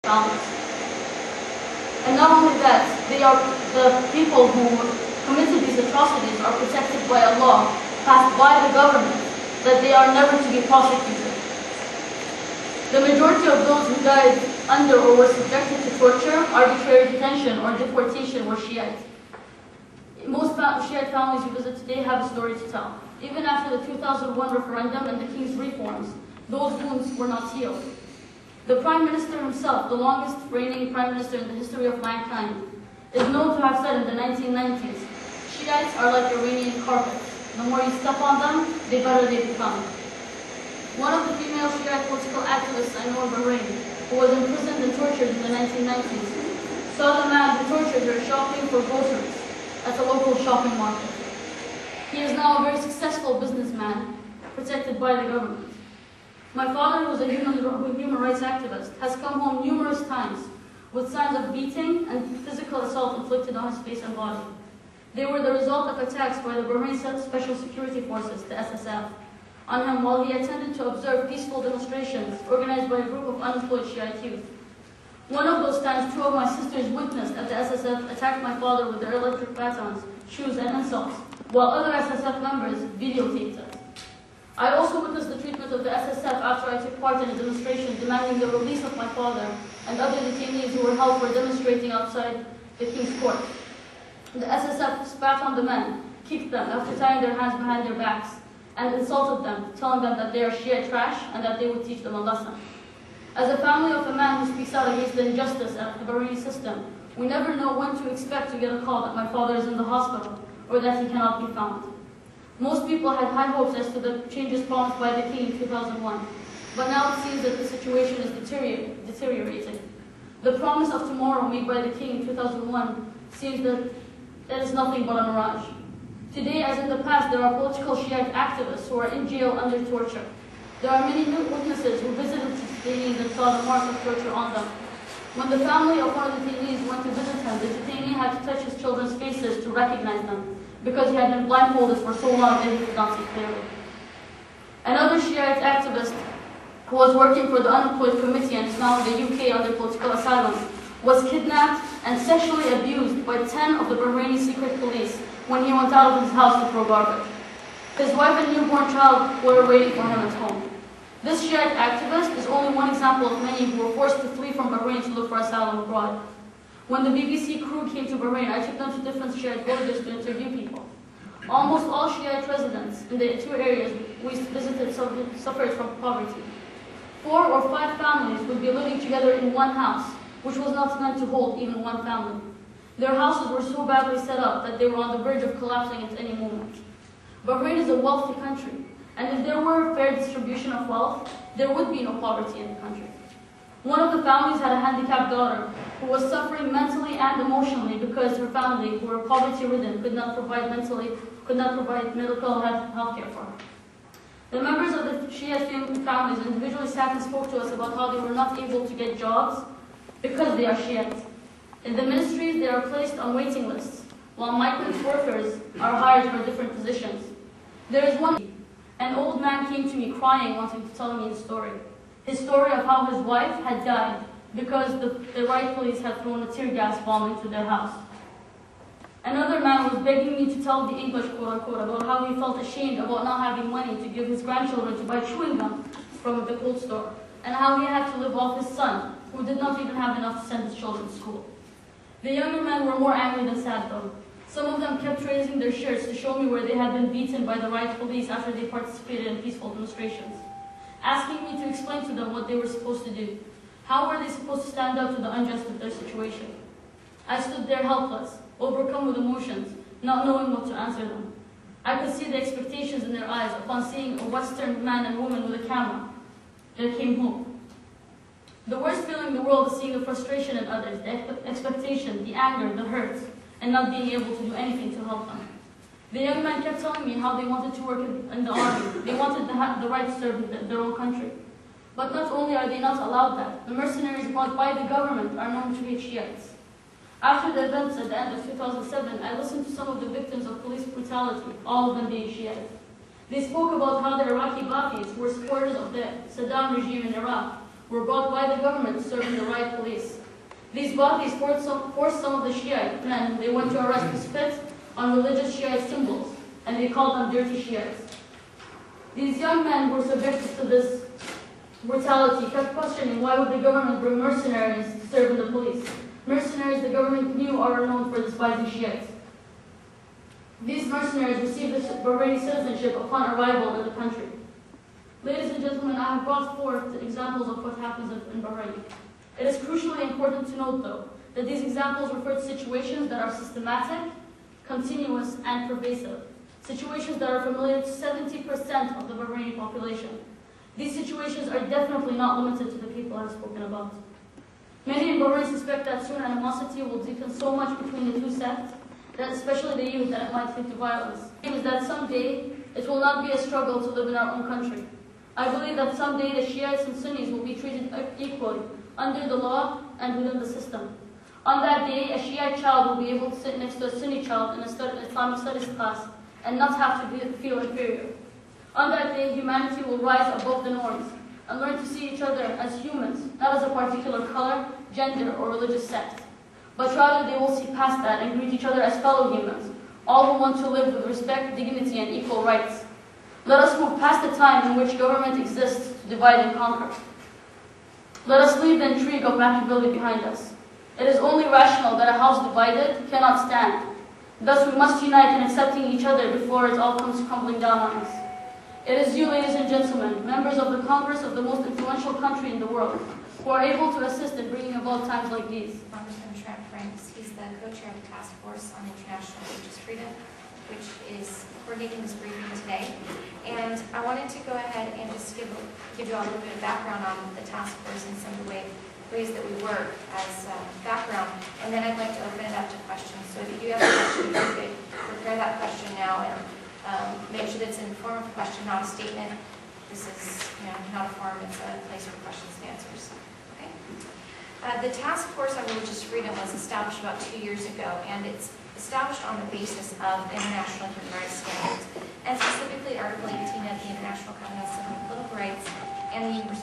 families. And not only that, the people who committed these atrocities are protected by a law passed by the government that they are never to be prosecuted. The majority of those who died under or were subjected to torture, arbitrary detention, or deportation were Shiites. Most Shiite families you visit today have a story to tell. Even after the 2001 referendum and the king's reforms, those wounds were not healed. The Prime Minister himself, the longest reigning Prime Minister in the history of mankind, is known to have said in the 1990s, Shiites are like Iranian carpets. The more you step on them, the better they become. One of the female Shiite political activists I know in Bahrain, who was imprisoned and tortured in the 1990s, saw the man who tortured her shopping for groceries at a local shopping market. He is now a very successful businessman, protected by the government. My father, who is a human rights activist, has come home numerous times with signs of beating and physical assault inflicted on his face and body. They were the result of attacks by the Bahrain Special Security Forces, the SSF, on him while he attended to observe peaceful demonstrations organized by a group of unemployed Shiite youth. One of those times, two of my sisters witnessed that the SSF attacked my father with their electric batons, shoes, and insults, while other SSF members videotaped it. I also witnessed the treatment of the SSF after I took part in a demonstration demanding the release of my father and other detainees who were held for demonstrating outside the King's Court. The SSF spat on the men, kicked them after tying their hands behind their backs, and insulted them, telling them that they are Shiite trash and that they would teach them a lesson. As a family of a man who speaks out against the injustice of the Bahraini system, we never know when to expect to get a call that my father is in the hospital or that he cannot be found. Most people had high hopes as to the changes promised by the king in 2001, but now it seems that the situation is deteriorating. The promise of tomorrow made by the king in 2001 seems that it is nothing but a mirage. Today, as in the past, there are political Shiite activists who are in jail under torture. There are many witnesses who visited detainees and saw the marks of torture on them. When the family of one of the detainees went to visit him, the detainee had to touch his children's faces to recognize them, because he had been blindfolded for so long that he could not see clearly. Another Shiite activist who was working for the Unemployed Committee and is now in the UK under political asylum was kidnapped and sexually abused by 10 of the Bahraini secret police when he went out of his house to throw garbage. His wife and newborn child were waiting for him at home. This Shiite activist is only one example of many who were forced to flee from Bahrain to look for asylum abroad. When the BBC crew came to Bahrain, I took them to different Shiite villages to interview people. Almost all Shiite residents in the two areas we visited suffered from poverty. 4 or 5 families would be living together in one house, which was not meant to hold even one family. Their houses were so badly set up that they were on the verge of collapsing at any moment. Bahrain is a wealthy country, and if there were a fair distribution of wealth, there would be no poverty in the country. One of the families had a handicapped daughter who was suffering mentally and emotionally because her family, who were poverty-ridden, could not provide medical health care for her. The members of the Shiite families individually sat and spoke to us about how they were not able to get jobs because they are Shiite. In the ministries, they are placed on waiting lists, while migrant workers are hired for different positions. There is an old man came to me crying, wanting to tell me his story. His story of how his wife had died because the riot police had thrown a tear gas bomb into their house. Another man was begging me to tell the English, quote-unquote, about how he felt ashamed about not having money to give his grandchildren to buy chewing gum from the cold store, and how he had to live off his son, who did not even have enough to send his children to school. The younger men were more angry than sad, though. Some of them kept raising their shirts to show me where they had been beaten by the riot police after they participated in peaceful demonstrations, asking me to explain to them what they were supposed to do. How were they supposed to stand up to the unjust of their situation? I stood there helpless, overcome with emotions, not knowing what to answer them. I could see the expectations in their eyes upon seeing a Western man and woman with a camera that came home. The worst feeling in the world is seeing the frustration in others, the expectation, the anger, the hurt, and not being able to do anything to help them. The young man kept telling me how they wanted to work in the army. They wanted to have the right to serve their own country. But not only are they not allowed that, the mercenaries brought by the government are known to be Shiites. After the events at the end of 2007, I listened to some of the victims of police brutality, all of them being Shiite. They spoke about how the Iraqi Ba'athis were supporters of the Saddam regime in Iraq were bought by the government serving the riot police. These bodies forced some of the Shiite men they went to arrest to spit on religious Shiite symbols, and they called them dirty Shiites. These young men were subjected to this brutality, kept questioning why would the government bring mercenaries to serve in the police. Mercenaries the government knew are known for despising Shiites. These mercenaries received Bahraini citizenship upon arrival in the country. Ladies and gentlemen, I have brought forth examples of what happens in Bahrain. It is crucially important to note, though, that these examples refer to situations that are systematic, continuous, and pervasive. Situations that are familiar to 70% of the Bahraini population. These situations are definitely not limited to the people I've spoken about. Many in Bahrain suspect that soon animosity will deepen so much between the two sects, that especially the youth, that it might lead to violence. It is that someday it will not be a struggle to live in our own country. I believe that someday the Shiites and Sunnis will be treated equally under the law and within the system. On that day, a Shiite child will be able to sit next to a Sunni child in a Islamic studies class and not have to feel inferior. On that day, humanity will rise above the norms and learn to see each other as humans, not as a particular color, gender, or religious sect. But rather they will see past that and greet each other as fellow humans, all who want to live with respect, dignity, and equal rights. Let us move past the time in which government exists to divide and conquer. Let us leave the intrigue of Machiavelli behind us. It is only rational that a house divided cannot stand. Thus we must unite in accepting each other before it all comes crumbling down on us. It is you, ladies and gentlemen, members of the Congress of the most influential country in the world, who are able to assist in bringing about times like these. Congressman Franks, he's the co-chair of the Task Force on International Religious Freedom, which is coordinating this briefing today. And I wanted to go ahead and just give you all a little bit of background on the task force and some of the ways that we work as background. And then I'd like to open it up to questions. So if you do have a question, you could prepare that question now and make sure that it's in the form of a question, not a statement. This is not a forum, it's a place for questions and answers. Okay? The Task Force on Religious Freedom was established about 2 years ago, and it's established on the basis of international human rights standards, and specifically Article 18 of the International Covenant on Civil and Political Rights and the Universal